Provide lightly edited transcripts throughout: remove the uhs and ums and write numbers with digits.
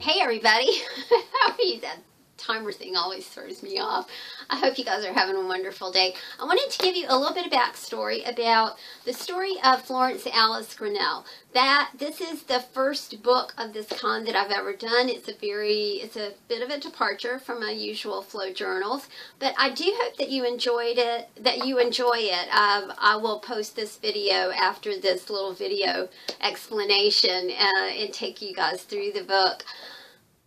Hey everybody, how are you? That timer thing always throws me off. I hope you guys are having a wonderful day. I wanted to give you a little bit of backstory about the story of Florence Alice Grinnell. This is the first book of this kind that I've ever done. It's a bit of a departure from my usual flow journals, but I do hope that you enjoy it. I will post this video after this little video explanation and take you guys through the book.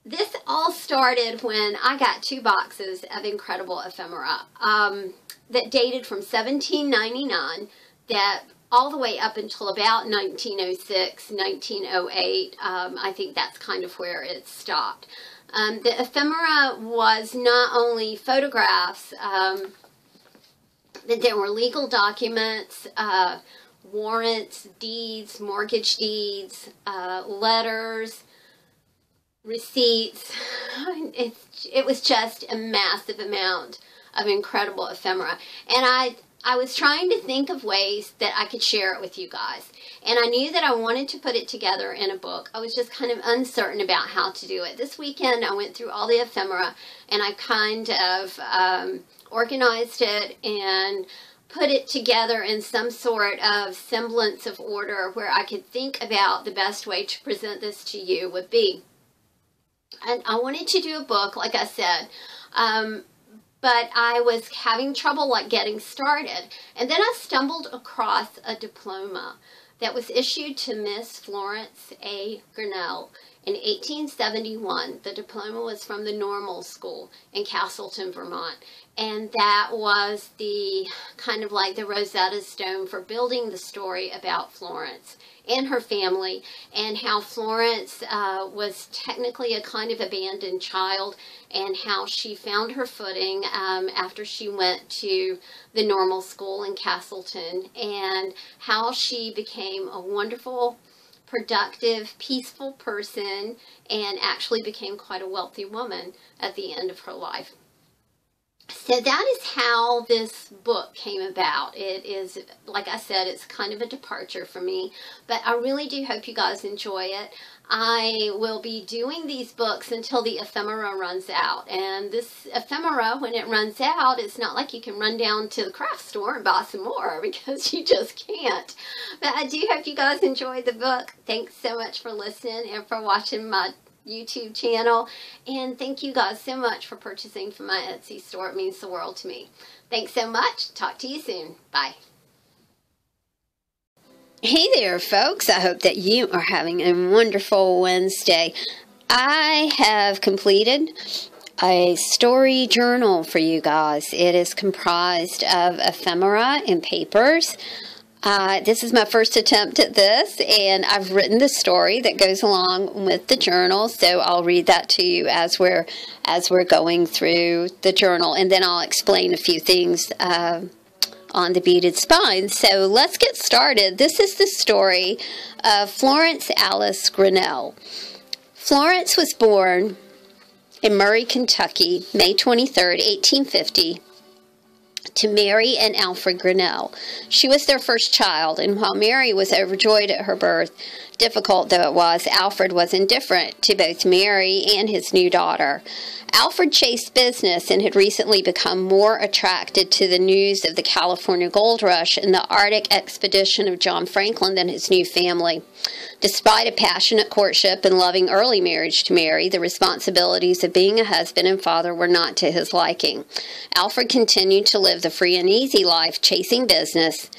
This all started when I got 2 boxes of incredible ephemera that dated from 1799, that all the way up until about 1906, 1908. I think that's kind of where it stopped. The ephemera was not only photographs, that there were legal documents, warrants, deeds, mortgage deeds, letters, receipts. It was just a massive amount of incredible ephemera, and I was trying to think of ways that I could share it with you guys, and I knew that I wanted to put it together in a book. I was just kind of uncertain about how to do it. This weekend I went through all the ephemera and I kind of organized it and put it together in some sort of semblance of order where I could think about the best way to present this to you would be. And I wanted to do a book, like I said, but I was having trouble getting started. And then I stumbled across a diploma that was issued to Miss Florence A. Grinnell in 1871. The diploma was from the Normal School in Castleton, Vermont. And that was the kind of like the Rosetta Stone for building the story about Florence and her family, and how Florence was technically a kind of abandoned child, and how she found her footing after she went to the Normal School in Castleton, and how she became a wonderful, productive, peaceful person, and actually became quite a wealthy woman at the end of her life. So that is how this book came about. It is, like I said, it's kind of a departure for me, but I really do hope you guys enjoy it. I will be doing these books until the ephemera runs out, and this ephemera, when it runs out, it's not like you can run down to the craft store and buy some more, because you just can't. But I do hope you guys enjoy the book. Thanks so much for listening and for watching my YouTube channel, and thank you guys so much for purchasing from my Etsy store. It means the world to me. Thanks so much. Talk to you soon. Bye. Hey there, folks. I hope that you are having a wonderful Wednesday. I have completed a story journal for you guys. It is comprised of ephemera and papers. This is my first attempt at this, and I've written the story that goes along with the journal, so I'll read that to you as we're going through the journal, and then I'll explain a few things on the beaded spine. So let's get started. This is the story of Florence Alice Grinnell. Florence was born in Murray, Kentucky, May 23rd, 1850, to Mary and Alfred Grinnell. She was their first child, and while Mary was overjoyed at her birth, difficult though it was, Alfred was indifferent to both Mary and his new daughter. Alfred chased business and had recently become more attracted to the news of the California gold rush and the Arctic expedition of John Franklin than his new family. Despite a passionate courtship and loving early marriage to Mary, the responsibilities of being a husband and father were not to his liking. Alfred continued to live the free and easy life, chasing business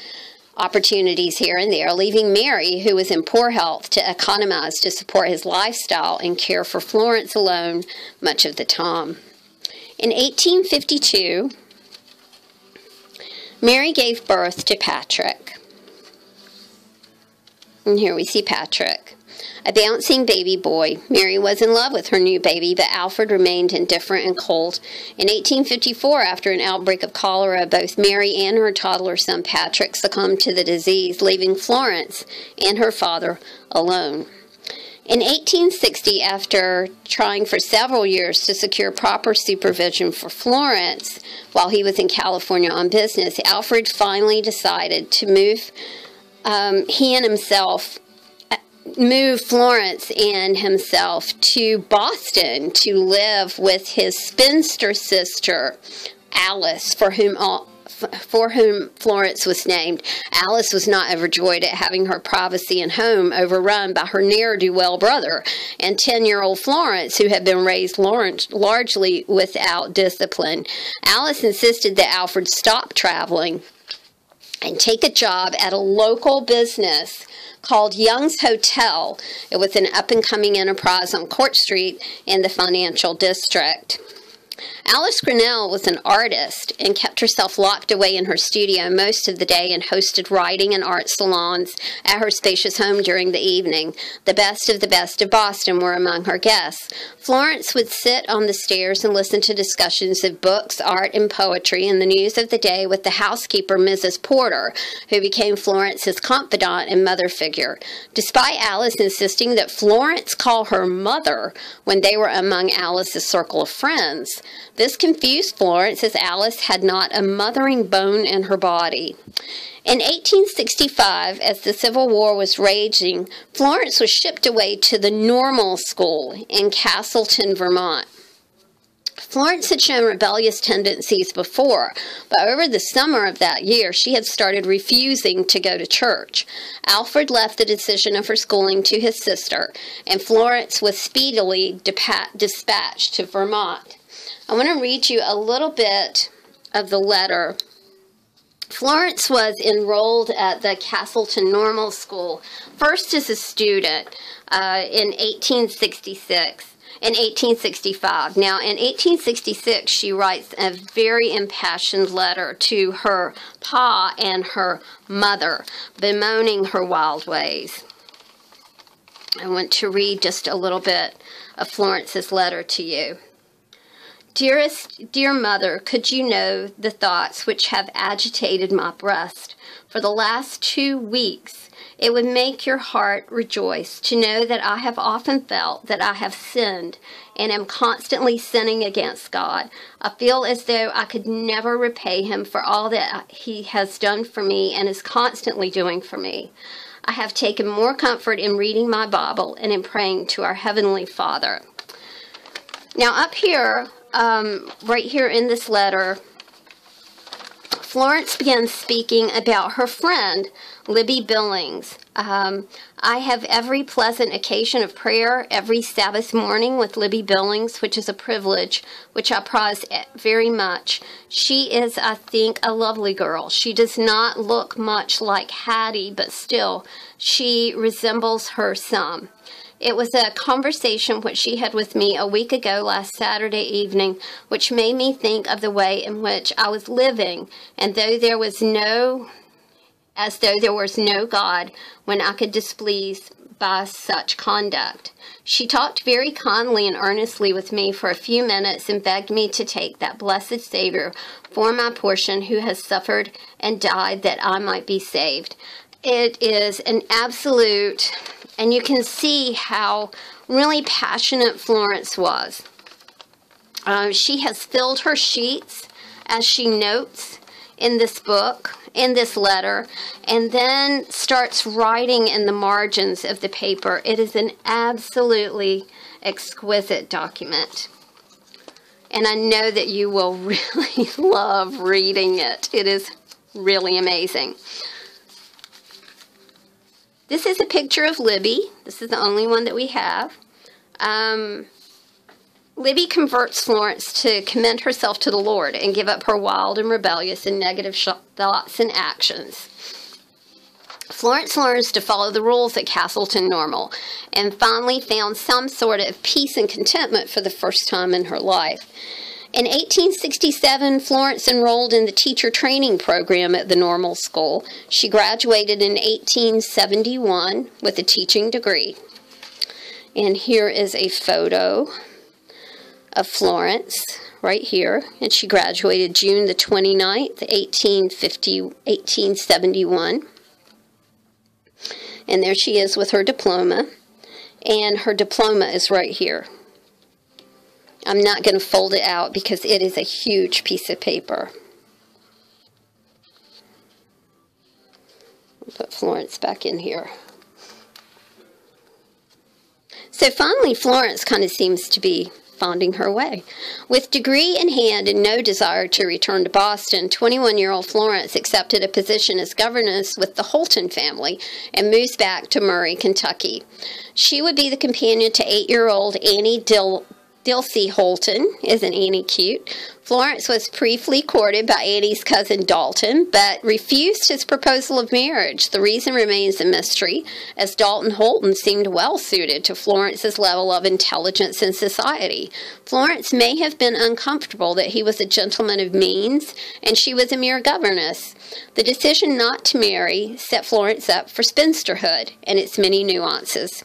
opportunities here and there, leaving Mary, who was in poor health, to economize to support his lifestyle and care for Florence alone much of the time. In 1852, Mary gave birth to Patrick. And here we see Patrick, a bouncing baby boy. Mary was in love with her new baby, but Alfred remained indifferent and cold. In 1854, after an outbreak of cholera, both Mary and her toddler son Patrick succumbed to the disease, leaving Florence and her father alone. In 1860, after trying for several years to secure proper supervision for Florence while he was in California on business, Alfred finally decided to move he and himself moved Florence and himself to Boston to live with his spinster sister, Alice, for whom Florence was named. Alice was not overjoyed at having her privacy and home overrun by her ne'er-do-well brother and 10-year-old Florence, who had been raised largely without discipline. Alice insisted that Alfred stop traveling and take a job at a local business called Young's Hotel. It was an up-and-coming enterprise on Court Street in the financial district. Alice Grinnell was an artist and kept herself locked away in her studio most of the day and hosted writing and art salons at her spacious home during the evening. The best of Boston were among her guests. Florence would sit on the stairs and listen to discussions of books, art, and poetry and the news of the day with the housekeeper, Mrs. Porter, who became Florence's confidant and mother figure. Despite Alice insisting that Florence call her mother when they were among Alice's circle of friends, this confused Florence, as Alice had not a mothering bone in her body. In 1865, as the Civil War was raging, Florence was shipped away to the Normal School in Castleton, Vermont. Florence had shown rebellious tendencies before, but over the summer of that year, she had started refusing to go to church. Alfred left the decision of her schooling to his sister, and Florence was speedily dispatched to Vermont. I want to read you a little bit of the letter. Florence was enrolled at the Castleton Normal School, first as a student in 1865. Now, in 1866, she writes a very impassioned letter to her pa and her mother, bemoaning her wild ways. I want to read just a little bit of Florence's letter to you. Dearest, dear mother, could you know the thoughts which have agitated my breast for the last 2 weeks, it would make your heart rejoice to know that I have often felt that I have sinned and am constantly sinning against God. I feel as though I could never repay him for all that he has done for me and is constantly doing for me. I have taken more comfort in reading my Bible and in praying to our Heavenly Father. Now up here, right here in this letter, Florence begins speaking about her friend, Libby Billings. I have every pleasant occasion of prayer every Sabbath morning with Libby Billings, which is a privilege, which I prize very much. She is, I think, a lovely girl. She does not look much like Hattie, but still, she resembles her some. It was a conversation which she had with me a week ago last Saturday evening, which made me think of the way in which I was living, and as though there was no God when I could displease by such conduct. She talked very kindly and earnestly with me for a few minutes and begged me to take that blessed Savior for my portion who has suffered and died that I might be saved. It is an absolute, and you can see how really passionate Florence was. She has filled her sheets, as she notes in this book, in this letter, and then starts writing in the margins of the paper. It is an absolutely exquisite document. And I know that you will really love reading it. It is really amazing. This is a picture of Libby. This is the only one that we have. Libby converts Florence to commend herself to the Lord and give up her wild and rebellious and negative thoughts and actions. Florence learns to follow the rules at Castleton Normal and finally found some sort of peace and contentment for the first time in her life. In 1867, Florence enrolled in the teacher training program at the Normal School. She graduated in 1871 with a teaching degree. And here is a photo of Florence right here. And she graduated June the 29th, 1871. And there she is with her diploma. And her diploma is right here. I'm not going to fold it out because it is a huge piece of paper. I'll put Florence back in here. So finally, Florence kind of seems to be finding her way. With degree in hand and no desire to return to Boston, 21-year-old Florence accepted a position as governess with the Holton family and moves back to Murray, Kentucky. She would be the companion to 8-year-old Annie Dilsey Holton. Isn't Annie cute? Florence was briefly courted by Annie's cousin Dalton, but refused his proposal of marriage. The reason remains a mystery, as Dalton Holton seemed well suited to Florence's level of intelligence in society. Florence may have been uncomfortable that he was a gentleman of means, and she was a mere governess. The decision not to marry set Florence up for spinsterhood and its many nuances.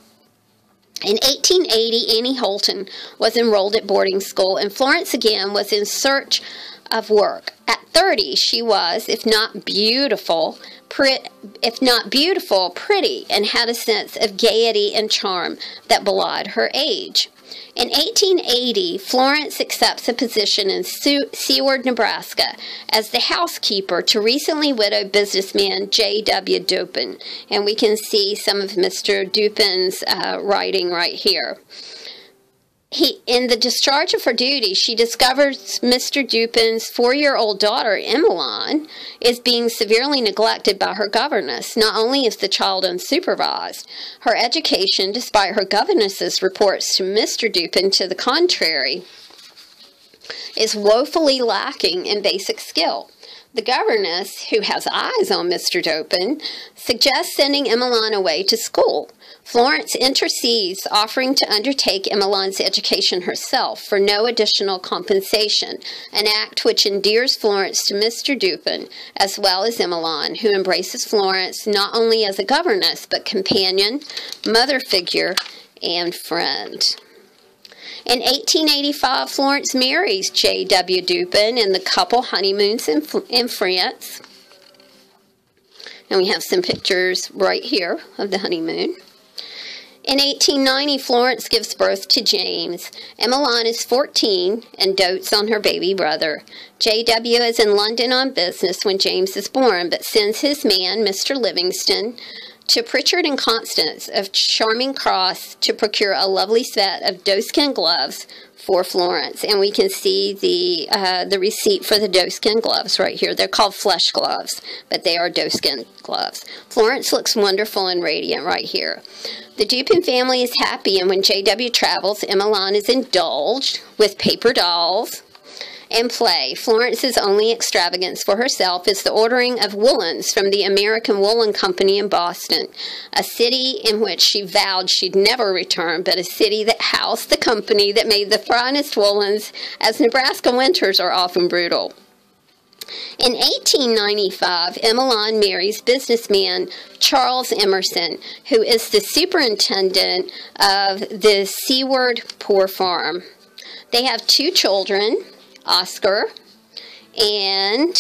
In 1880, Annie Holton was enrolled at boarding school, and Florence again was in search of work. At 30, she was, if not beautiful, pretty, and had a sense of gaiety and charm that belied her age. In 1880, Florence accepts a position in Seward, Nebraska, as the housekeeper to recently widowed businessman J.W. Dupin. And we can see some of Mr. Dupin's writing right here. In the discharge of her duty, she discovers Mr. Dupin's 4-year-old daughter, Emmeline, is being severely neglected by her governess. Not only is the child unsupervised, her education, despite her governess's reports to Mr. Dupin to the contrary, is woefully lacking in basic skill. The governess, who has eyes on Mr. Dupin, suggests sending Emmeline away to school. Florence intercedes, offering to undertake Emmeline's education herself for no additional compensation, an act which endears Florence to Mr. Dupin, as well as Emmeline, who embraces Florence not only as a governess, but companion, mother figure, and friend. In 1885, Florence marries J.W. Dupin, and the couple honeymoons in France. And we have some pictures right here of the honeymoon. In 1890, Florence gives birth to James. Emmeline is 14 and dotes on her baby brother. J.W. is in London on business when James is born, but sends his man, Mr. Livingston, to Pritchard and Constance of Charming Cross to procure a lovely set of doeskin gloves for Florence. And we can see the receipt for the doeskin gloves right here. They're called flesh gloves, but they are doeskin gloves. Florence looks wonderful and radiant right here. The Dupin family is happy, and when J.W. travels, Emmeline is indulged with paper dolls and play. Florence's only extravagance for herself is the ordering of woolens from the American Woolen Company in Boston, a city in which she vowed she'd never return, but a city that housed the company that made the finest woolens, as Nebraska winters are often brutal. In 1895, Emmeline marries businessman Charles Emerson, who is the superintendent of the Seward Poor Farm. They have 2 children, Oscar and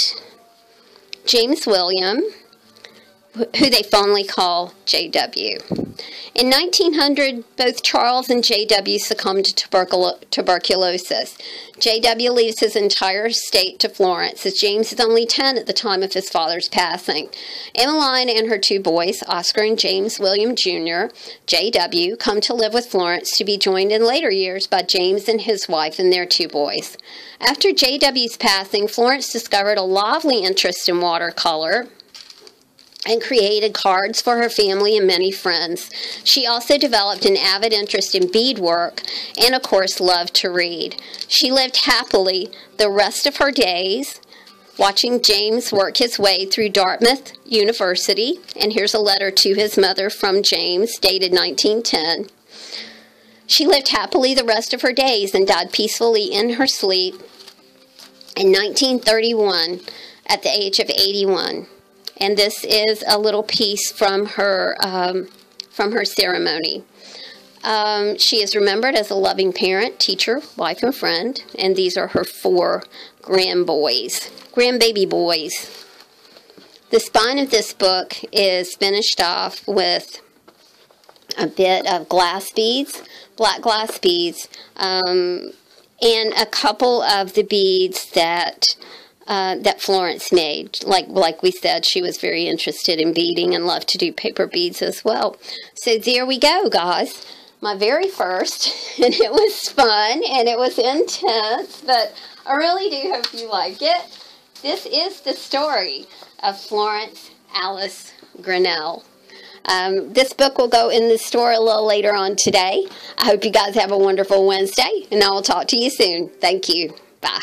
James William, who they fondly call J.W. In 1900, both Charles and J.W. succumbed to tuberculosis. J.W. leaves his entire estate to Florence, as James is only 10 at the time of his father's passing. Emmeline and her 2 boys, Oscar and James William Jr., J.W., come to live with Florence, to be joined in later years by James and his wife and their 2 boys. After J.W.'s passing, Florence discovered a lively interest in watercolor and created cards for her family and many friends. She also developed an avid interest in beadwork and, of course, loved to read. She lived happily the rest of her days, watching James work his way through Dartmouth University. And here's a letter to his mother from James, dated 1910. She lived happily the rest of her days and died peacefully in her sleep in 1931 at the age of 81. And this is a little piece from her ceremony. She is remembered as a loving parent, teacher, wife, and friend. And these are her 4 grandbaby boys. The spine of this book is finished off with a bit of glass beads, black glass beads, and a couple of the beads that Florence made. Like we said, she was very interested in beading and loved to do paper beads as well. So there we go, guys. my very first, and it was fun, and it was intense, but I really do hope you like it. This is the story of Florence Alice Grinnell. This book will go in the store a little later on today. I hope you guys have a wonderful Wednesday, and I will talk to you soon. Thank you. Bye.